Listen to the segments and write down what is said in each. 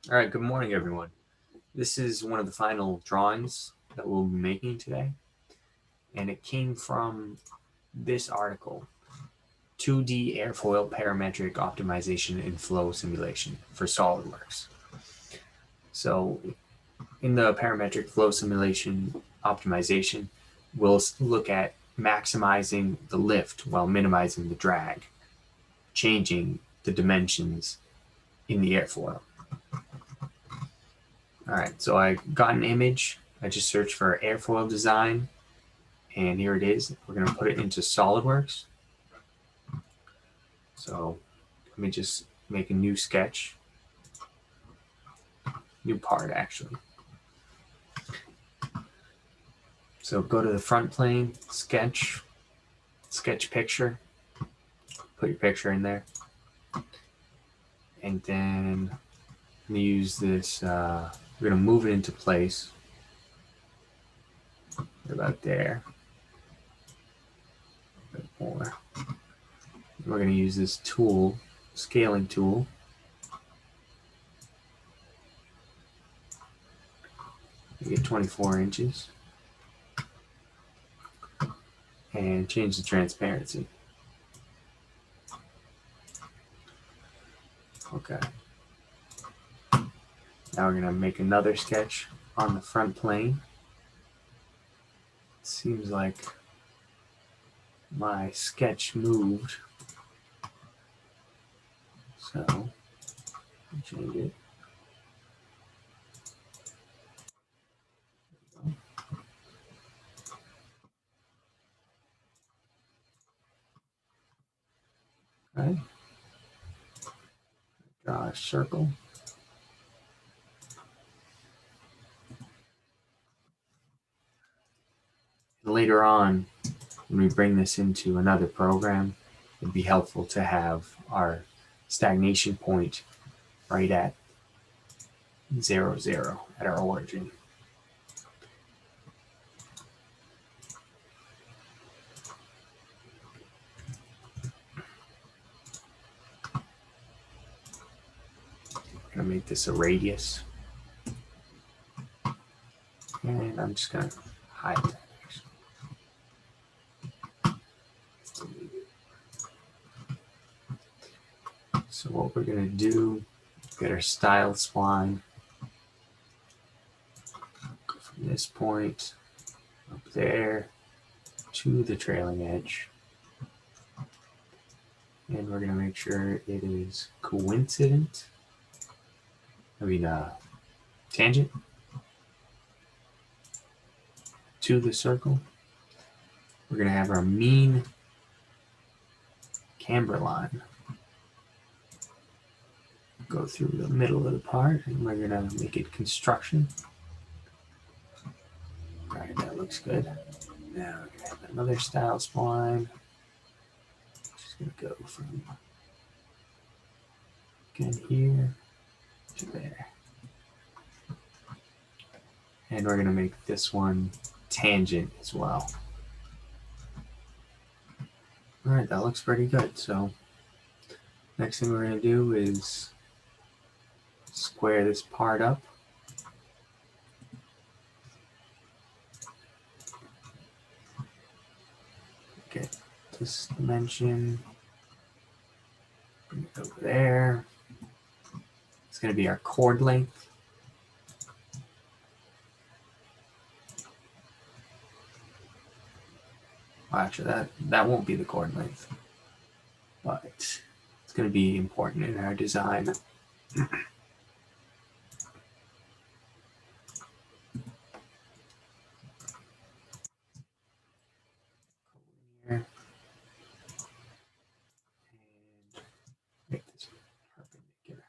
All right, good morning, everyone. This is one of the final drawings that we'll be making today, and it came from this article, 2D Airfoil Parametric Optimization in Flow Simulation for Solidworks. So in the parametric flow simulation optimization, we'll look at maximizing the lift while minimizing the drag, changing the dimensions in the airfoil. All right, so I got an image. I just searched for airfoil design, and here it is. We're going to put it into Solidworks. So let me just make a new sketch, new part actually. So go to the front plane, sketch picture, put your picture in there, and then I'm going to use this, we're going to move it into place, about there, a bit more. We're going to use this tool, scaling tool. We get 24 inches. And change the transparency. Okay. Now we're going to make another sketch on the front plane. It seems like my sketch moved. So, change it. Okay. Draw a circle. And later on, when we bring this into another program, it'd be helpful to have our stagnation point right at 0, 0 at our origin. I'm going to make this a radius. And I'm just going to hide that. So what we're going to do, get our style spline, go from this point up there to the trailing edge. And we're going to make sure it is coincident, tangent to the circle. We're going to have our mean camber line go through the middle of the part, and we're going to make it construction. All right, that looks good. Now we're going to have another style spline. Just going to go from again here to there. And we're going to make this one tangent as well. All right, that looks pretty good. So next thing we're going to do is square this part up. Get this dimension, bring it over there. It's going to be our chord length. Well, actually, that won't be the chord length, but it's going to be important in our design. Here. And make this perpendicular.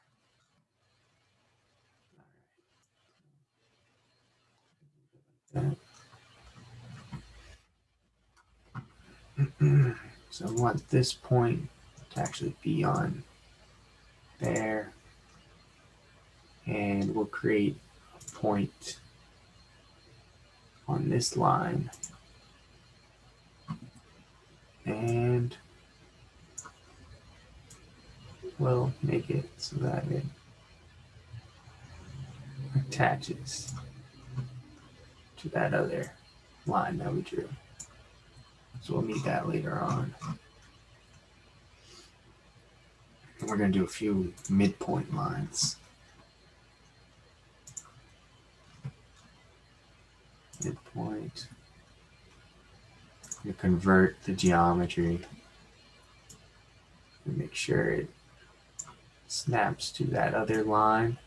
So I want this point to actually be on there, and we'll create a point on this line, and we'll make it so that it attaches to that other line that we drew. So we'll need that later on. And we're going to do a few midpoint lines. Midpoint. You convert the geometry and make sure it snaps to that other line.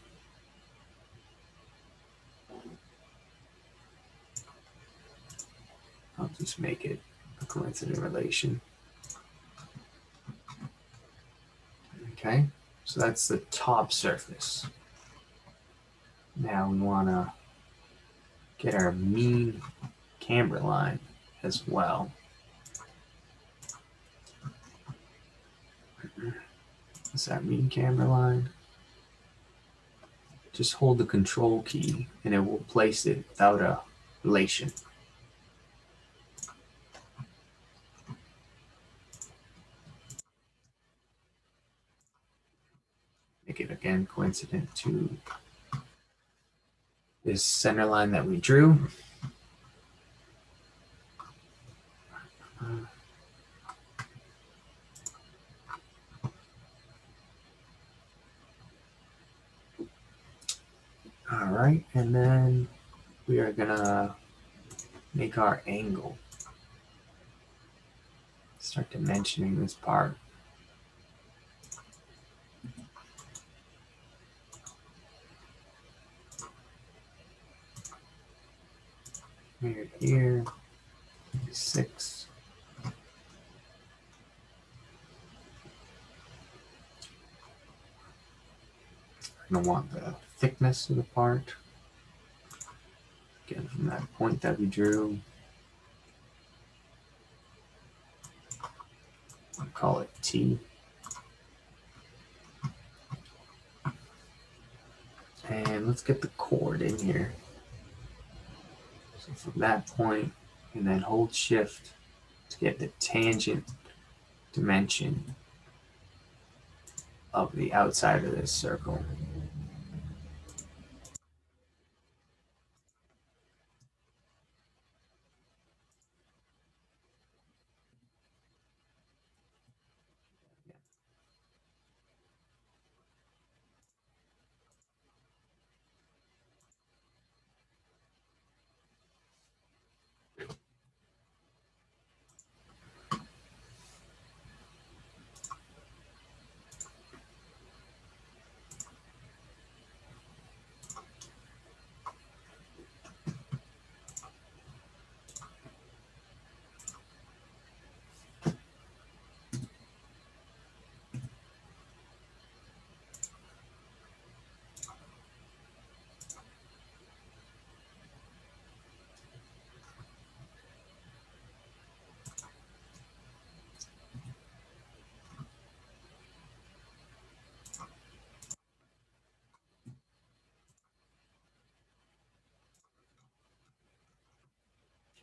I'll just make it a coincident relation. Okay, so that's the top surface. Now we want to get our mean camber line as well. What's that mean camber line? Just hold the control key and it will place it without a relation. Make it again coincident to this center line that we drew. All right, and then we are gonna make our angle. Start dimensioning this part. Here, 6. I don't want the thickness of the part. Again, from that point that we drew, I'll call it T. And let's get the chord in here. So from that point, and then hold shift to get the tangent dimension of the outside of this circle.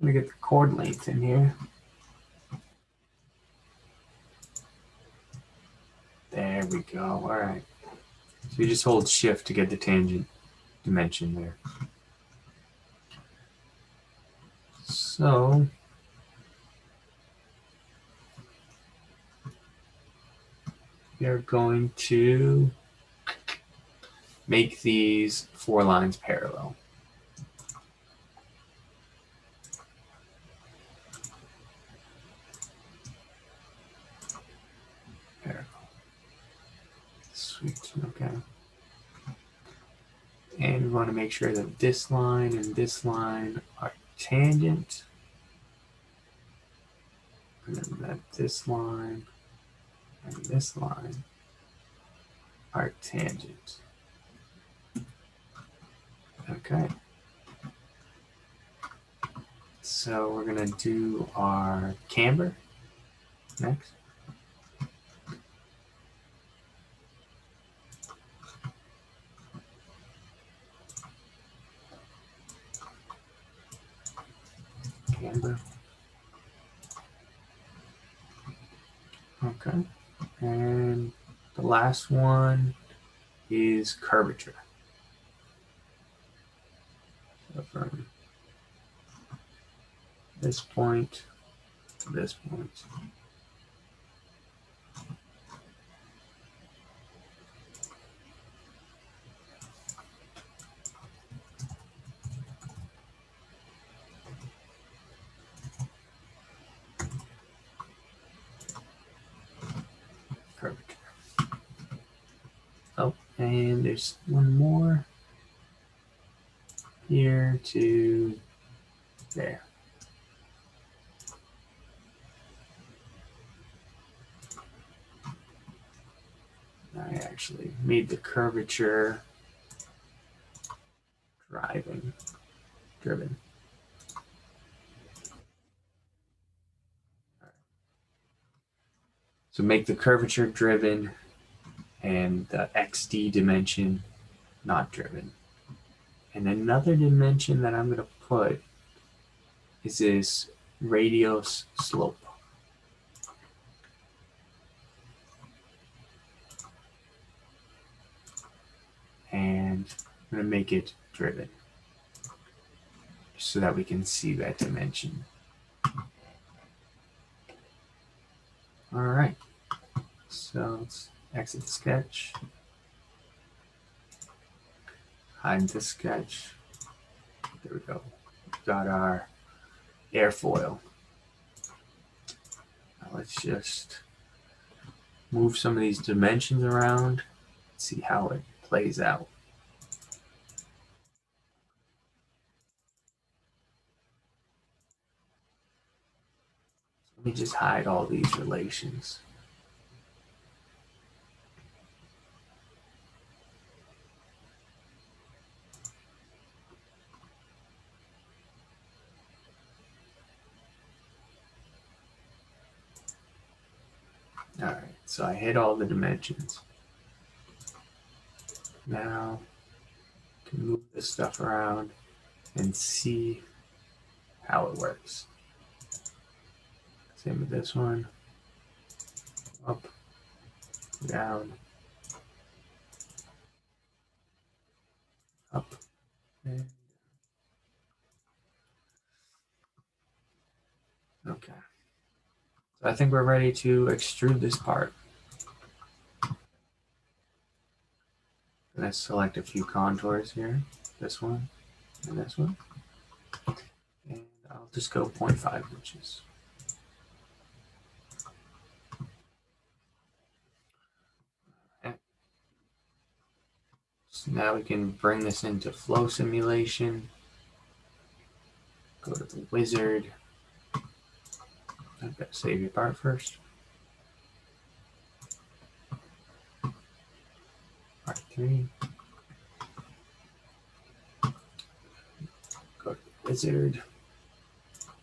Let me get the chord length in here. There we go. All right. So you just hold shift to get the tangent dimension there. So we're going to make these 4 lines parallel. Sweet, okay. And we want to make sure that this line and this line are tangent. And then that this line and this line are tangent. Okay. So we're going to do our camber next. Camber. Okay. And the last one is curvature. So from this point to this point. Curvature. Oh, and there's one more here to there. I actually made the curvature driven. So make the curvature driven and the XD dimension not driven. And another dimension that I'm going to put is this radius slope. And I'm going to make it driven so that we can see that dimension. All right, so let's exit the sketch, hide the sketch. There we go. We've got our airfoil. Now let's just move some of these dimensions around, see how it plays out. Let me just hide all these relations. All right, so I hid all the dimensions. Now I can move this stuff around and see how it works. Same with this one. Up, down, up, and okay. So I think we're ready to extrude this part. Let's select a few contours here. This one and this one. And I'll just go 0.5 inches. Okay. So now we can bring this into flow simulation. Go to the wizard. I've got to save your part first. Part 3. Go to the wizard.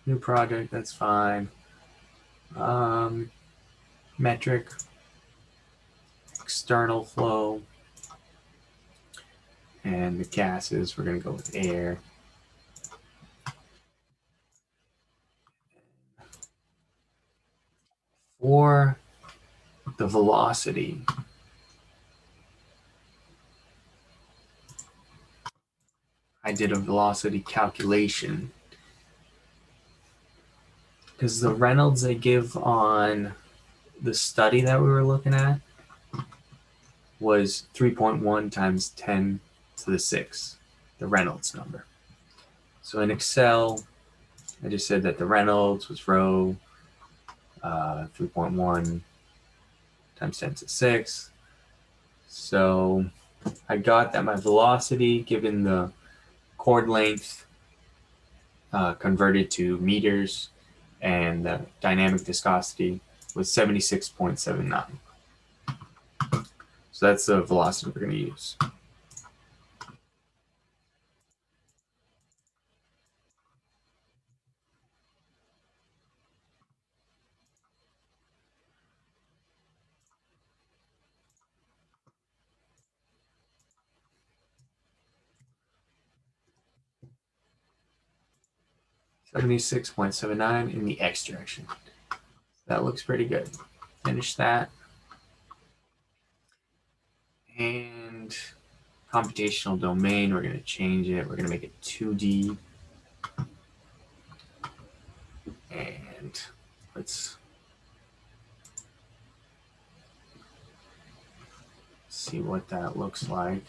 New project, that's fine. Metric. External flow. And the gases, we're going to go with air. For the velocity, I did a velocity calculation because the Reynolds they give on the study that we were looking at was 3.1 times 10 to the 6, the Reynolds number. So in Excel, I just said that the Reynolds was rho 3.1 times 10 to the 6. So I got that my velocity, given the chord length converted to meters and the dynamic viscosity, was 76.79. So that's the velocity we're going to use. (76.79) in the X direction. That looks pretty good. Finish that. And computational domain, we're going to change it. We're going to make it 2D. And let's see what that looks like.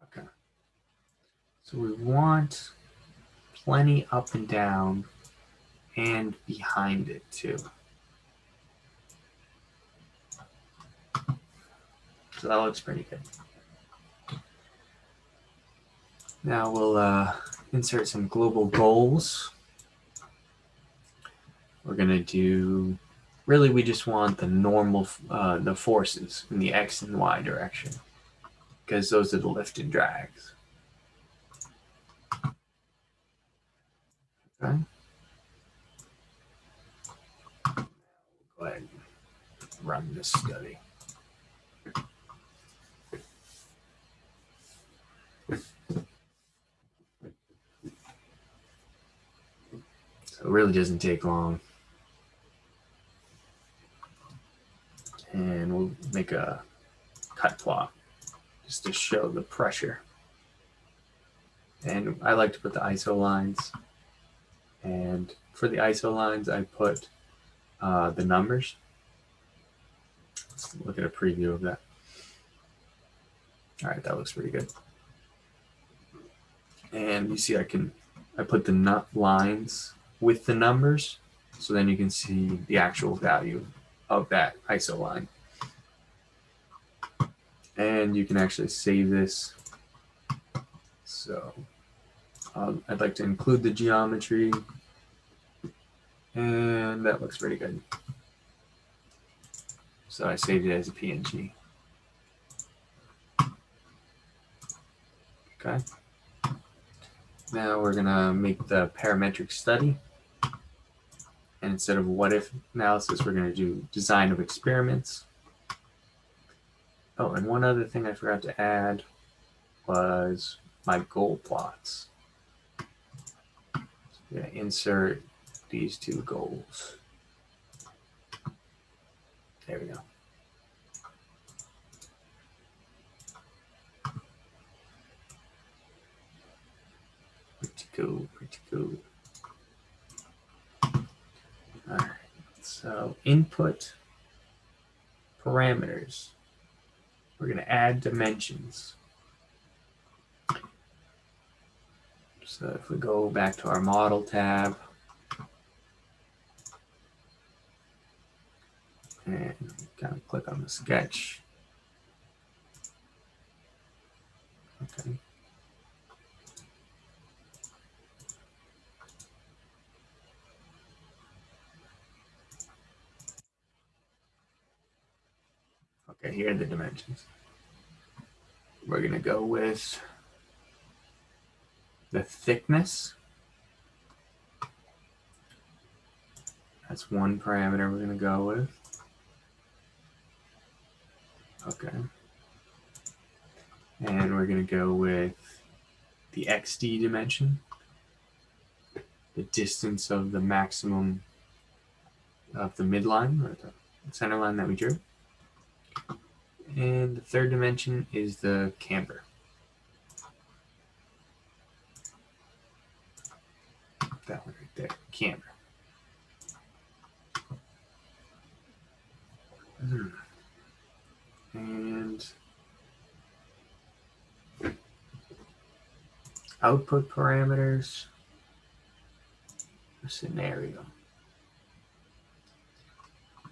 Okay. So we want plenty up and down and behind it too. So that looks pretty good. Now we'll insert some global goals. We're going to do, really we just want the normal, the forces in the X and Y direction, because those are the lift and drags. Okay. Go ahead and run this study. So it really doesn't take long. And we'll make a cut plot just to show the pressure. And I like to put the ISO lines. And for the ISO lines, I put the numbers. Let's look at a preview of that. All right, that looks pretty good. And you see I put the nut lines with the numbers, so then you can see the actual value of that ISO line. And you can actually save this. So I'd like to include the geometry, and that looks pretty good. So I saved it as a PNG. Okay. Now we're gonna make the parametric study. And instead of what if analysis, we're gonna do design of experiments. Oh, and one other thing I forgot to add was my goal plots. So I'm gonna insert these two goals. There we go. Pretty cool, pretty cool. All right, so input parameters. We're going to add dimensions. So if we go back to our model tab and kind of click on the sketch. Okay. Okay, here are the dimensions. We're going to go with the thickness. That's one parameter we're going to go with. Okay. And we're going to go with the XD dimension, the distance of the maximum of the midline, or the center line that we drew. And the third dimension is the camber. That one right there, camber. And output parameters, scenario.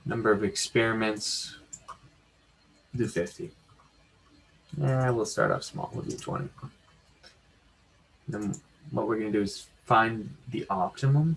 Number of experiments, do 50. Yeah, we'll start off small, we'll do 20. Then what we're going to do is find the optimum.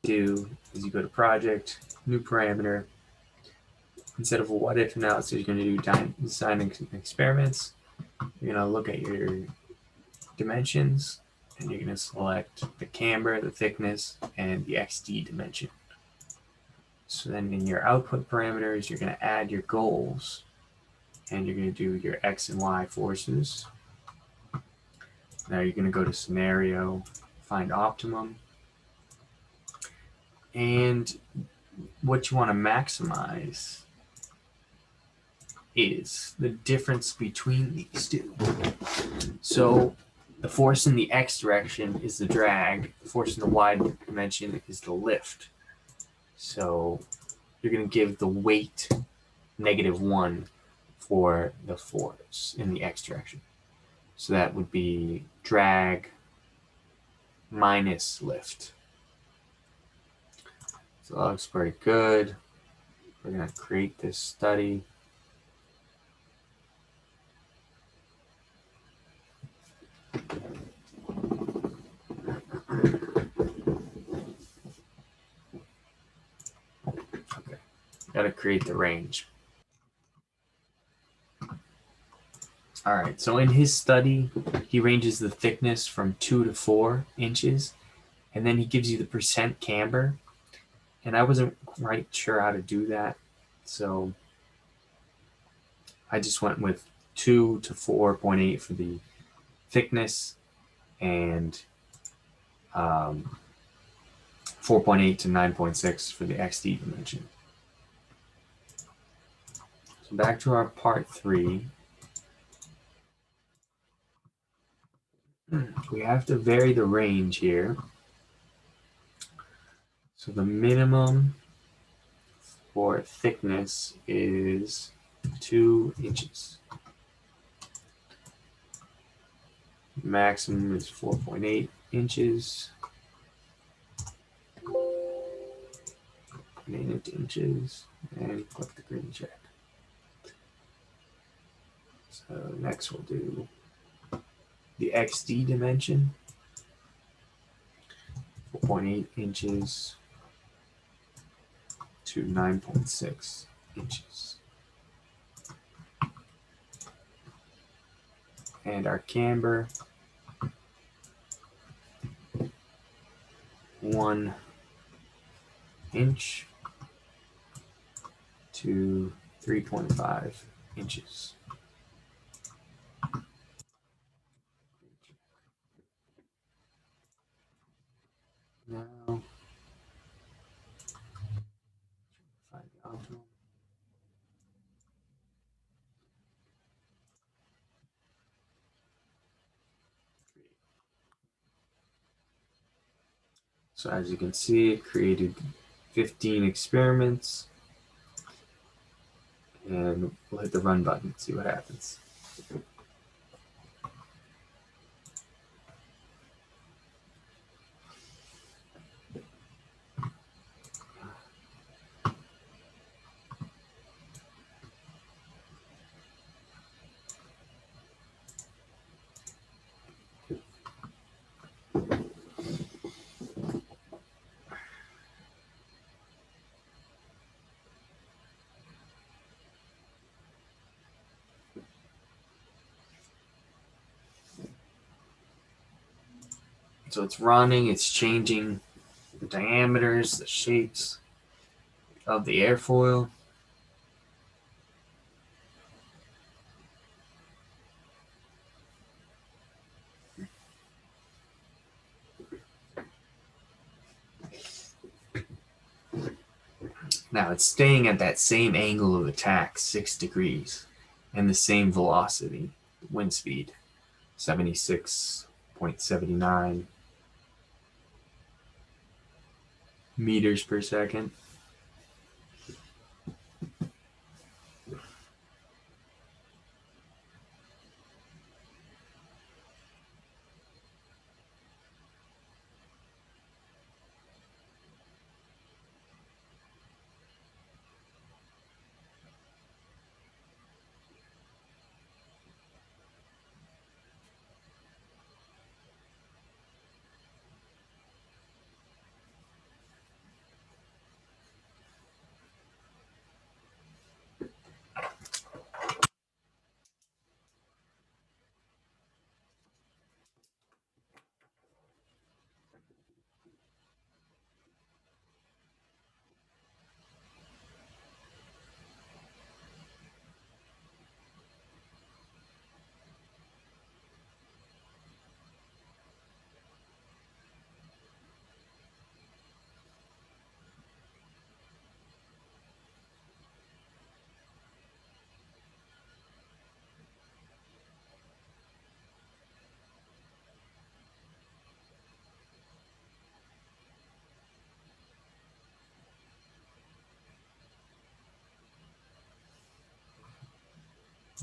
do is you go to project, new parameter. Instead of a what if analysis, you're going to do design experiments. You're going to look at your dimensions, and you're going to select the camber, the thickness, and the XD dimension. So then in your output parameters, you're going to add your goals, and you're going to do your X and Y forces. Now you're going to go to scenario, find optimum, and what you want to maximize is the difference between these two. So the force in the X direction is the drag, the force in the Y dimension is the lift. So you're going to give the weight -1 for the force in the X direction. So that would be drag minus lift. So that looks pretty good. We're going to create this study. Okay, got to create the range. All right, so in his study, he ranges the thickness from 2 to 4 inches, and then he gives you the percent camber. And I wasn't quite sure how to do that, so I just went with 2 to 4.8 for the thickness and 4.8 to 9.6 for the XD dimension. So back to our part 3. We have to vary the range here. So the minimum for thickness is 2 inches. Maximum is 4.8 inches. 8 inches, and click the green check. So next we'll do the XD dimension, 4.8 inches to 9.6 inches. And our camber, 1 inch to 3.5 inches. Now, find the optimal. So as you can see, it created 15 experiments, and we'll hit the run button, see what happens. So it's running, it's changing the diameters, the shapes of the airfoil. Now it's staying at that same angle of attack, 6 degrees, and the same velocity, wind speed, 76.79 meters per second.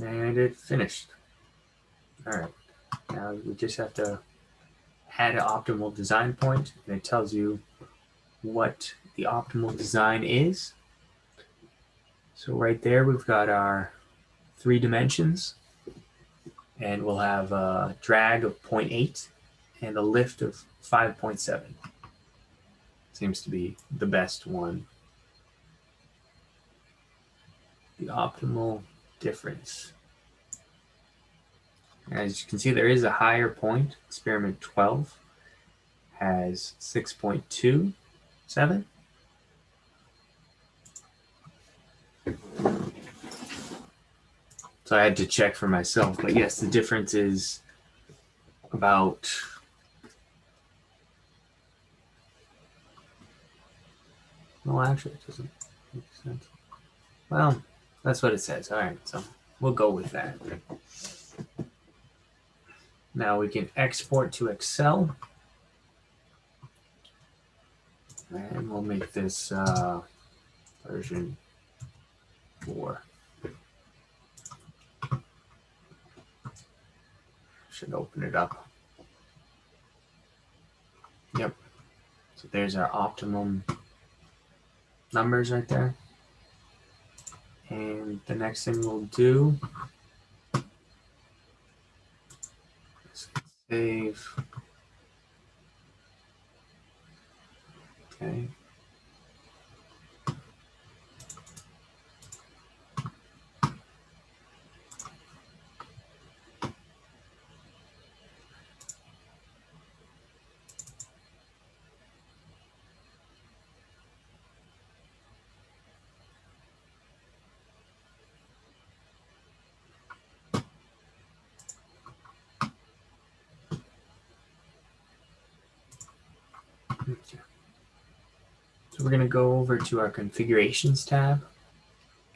And it finished. All right, now we just have to add an optimal design point, and it tells you what the optimal design is. So right there, we've got our 3 dimensions, and we'll have a drag of 0.8 and a lift of 5.7. Seems to be the best one. The optimal difference. As you can see, there is a higher point. Experiment 12 has 6.27. So I had to check for myself, but yes, the difference is about, well, actually, it doesn't make sense. Well, that's what it says. All right, so we'll go with that. Now we can export to Excel, and we'll make this version 4. Should open it up. Yep. So there's our optimum numbers right there. And the next thing we'll do is save. Okay. Okay. So we're going to go over to our configurations tab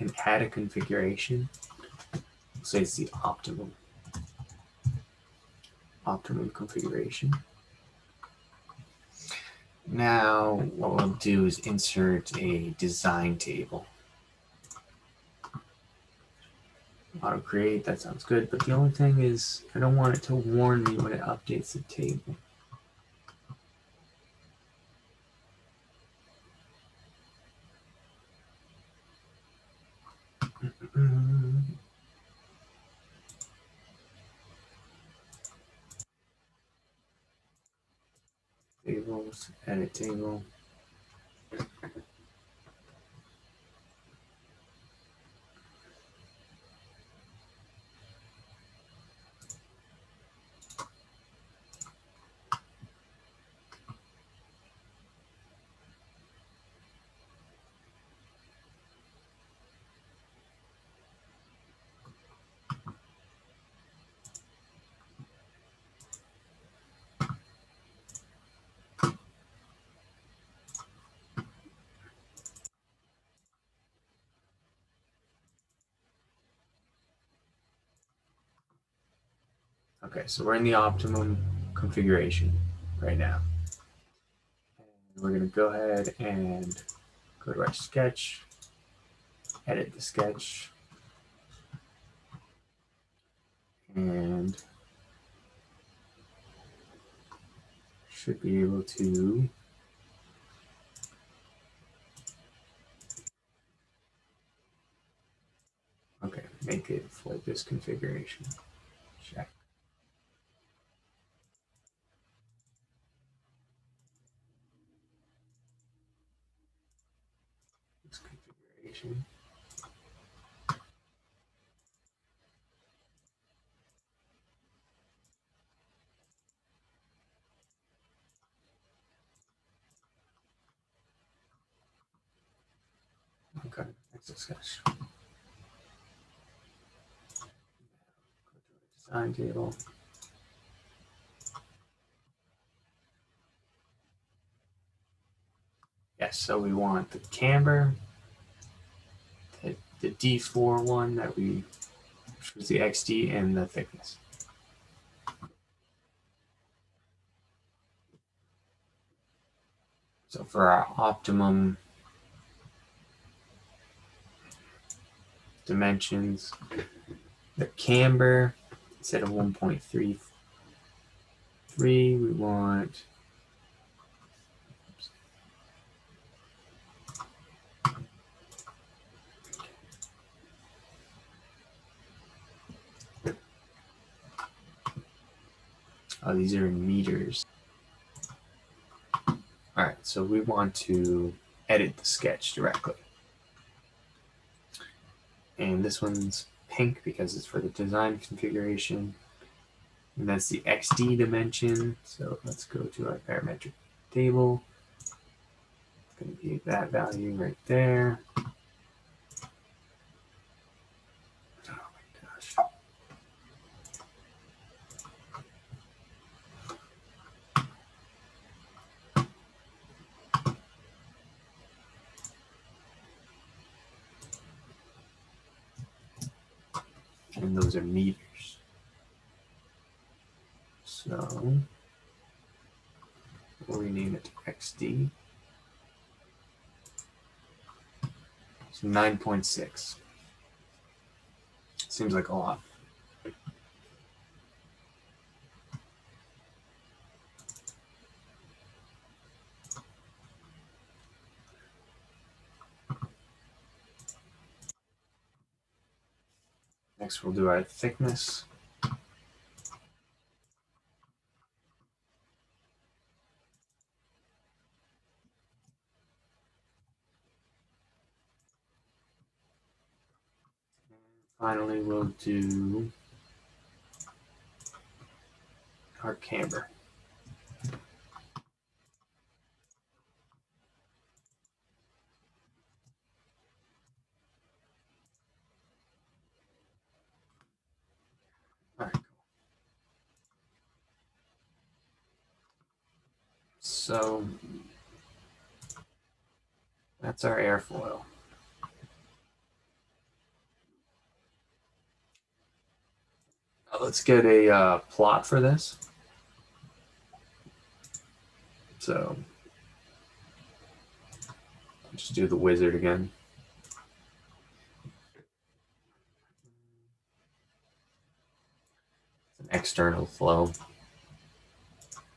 and add a configuration. We'll say it's the optimum configuration. Now what we'll do is insert a design table. Auto create, that sounds good, but the only thing is I don't want it to warn me when it updates the table. Tables, edit table. Okay, so we're in the optimum configuration right now. And we're going to go ahead and go to our sketch, edit the sketch, and should be able to make it for this configuration. Check. This configuration. Okay, exit sketch. Go to our design table. Yes, so we want the camber, the D4 one that which was the XD, and the thickness. So for our optimum dimensions, the camber, instead of 1.33, we want these are in meters. All right, so we want to edit the sketch directly. And this one's pink because it's for the design configuration. And that's the XD dimension. So let's go to our parametric table. It's going to be that value right there. Oh my gosh. And those are meters. So we'll rename it to XD. So 9.6. Seems like a lot. Next, we'll do our thickness. Finally, we'll do our camber. All right. So that's our airfoil. Now let's get a plot for this. So just do the wizard again. It's an external flow.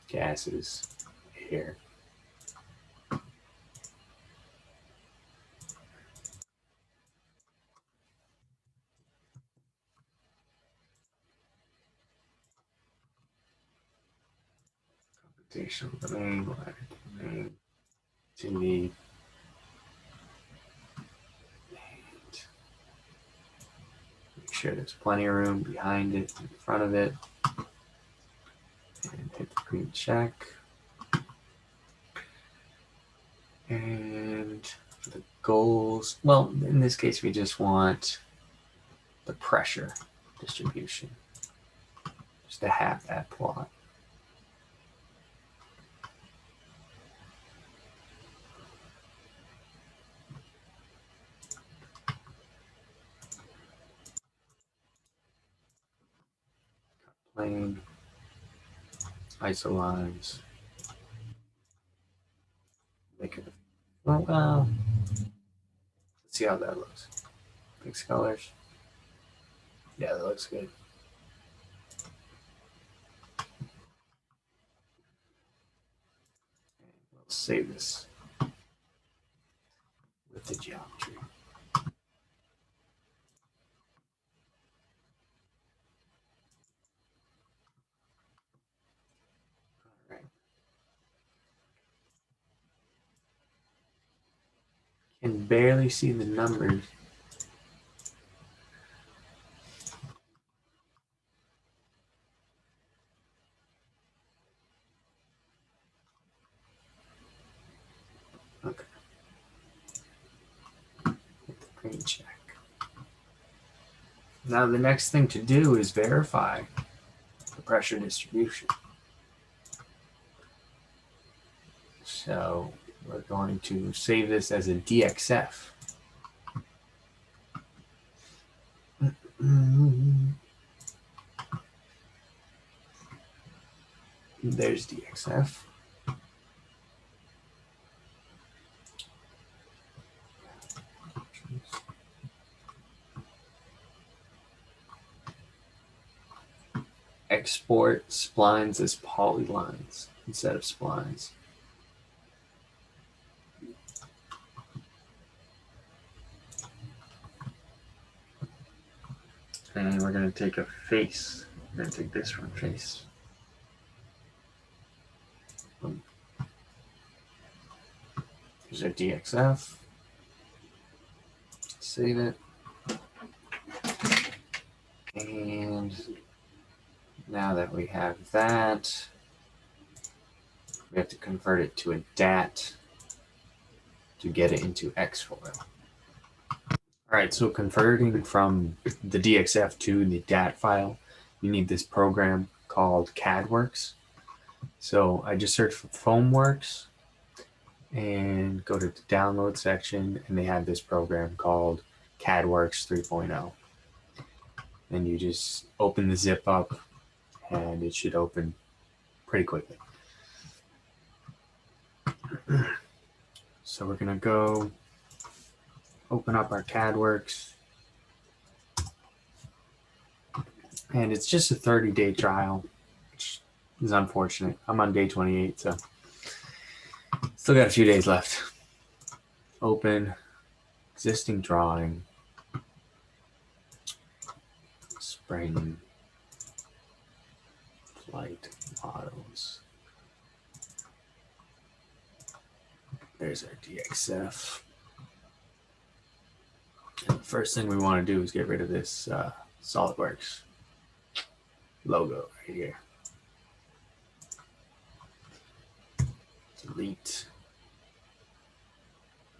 Gases, air. Computational domain, domain, TV. Make sure there's plenty of room behind it, in front of it. And hit the green check. And for the goals, well, in this case, we just want the pressure distribution, just to have that plot. Plane, isolines, make it, well, let's see how that looks. Mix colors. Yeah, that looks good. We'll save this with the geometry. All right. Can barely see the numbers. Okay. Hit the green check. Now the next thing to do is verify the pressure distribution. So we're going to save this as a DXF. There's DXF. export splines as polylines instead of splines. And we're going to take a face. We're going to take this one, face. Here's our DXF. Save it. And now that we have that, we have to convert it to a DAT to get it into Xfoil. All right, so converting from the DXF to the DAT file, you need this program called CADWorks. So I just search for Foamworks and go to the download section, and they have this program called CADWorks 3.0. And you just open the zip up, and it should open pretty quickly. So we're going to go open up our CADWorks. And it's just a 30-day trial, which is unfortunate. I'm on day 28, so still got a few days left. Open, existing drawing, spring, flight models. There's our DXF. And the first thing we want to do is get rid of this Solidworks logo right here. Delete.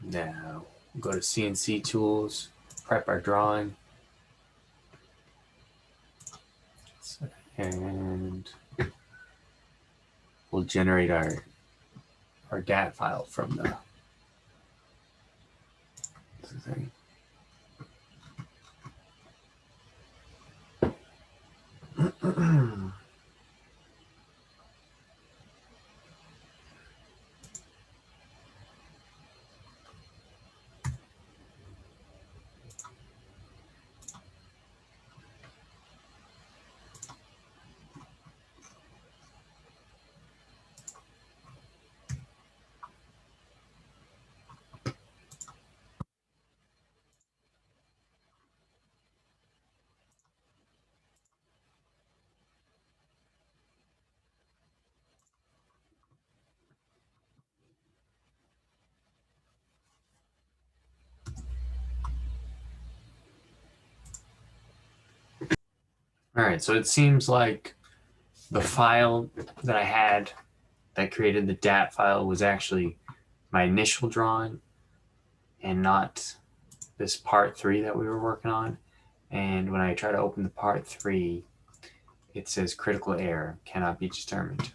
Now go to CNC tools, prep our drawing, and we'll generate our DAT file from the thing. All right, so it seems like the file that I had that created the DAT file was actually my initial drawing and not this part 3 that we were working on. And when I try to open the part 3, it says critical error cannot be determined.